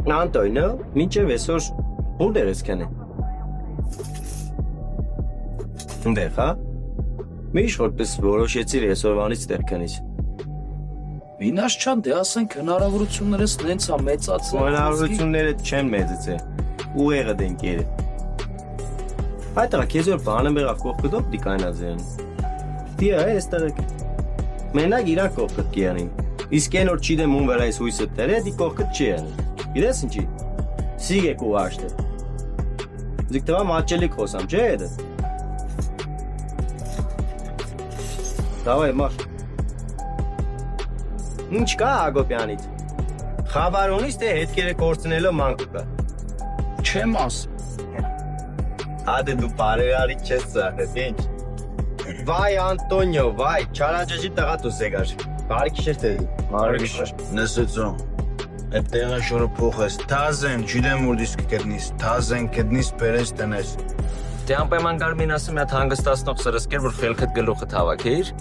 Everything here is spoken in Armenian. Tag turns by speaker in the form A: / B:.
A: Անտոյնը, մինչև այսօր ուր դեր ես կենի։ Դեր, հա։ Միշտ որպես որոշեցիր այսօրվանից դեր կենից։
B: Մինաշ չան, դե ասենք հնարավորություններս նենց ա մեծացել։
A: Հնարավորությունները չեն մեծացել։ Ուղեղը դենքերը։ Այդ რა քեզ որ բանը մեղավ կողքով դիկայնած են։ Դիա այստեղ մենակ իրա կողքը կյանին։ Իսկ այն որ չի դեմ ուն վրա էս հույսը դերը դի կողքը չի անի։ Գիտես ինչի։ Սիգե կուաշտը։ Դիք տվա մաչելի խոսամ, չէ՞ դա։ Դավայ մար։ Ինչ կա Ագոպյանից։ Խաբար ունիս թե հետքերը կորցնելով մանկու կա։
B: Չեմ աս։
A: Ադե դու բարերարի չես սարդ, ինչ։ Վայ Անտոնիո, վայ, չարաջաջի տղա դու սեգար։ Բարի քիշեր թե։
C: Բարի նսեցում։ Այդ տեղը շորը փոխես, թազեն, չգիտեմ որ դիսկ կետնիս, թազեն կետնիս բերես տնես։
D: Դե անպայման Գարմին ասում է հանգստացնող սրսկեր, որ խելքդ գլուխը հավաքիր։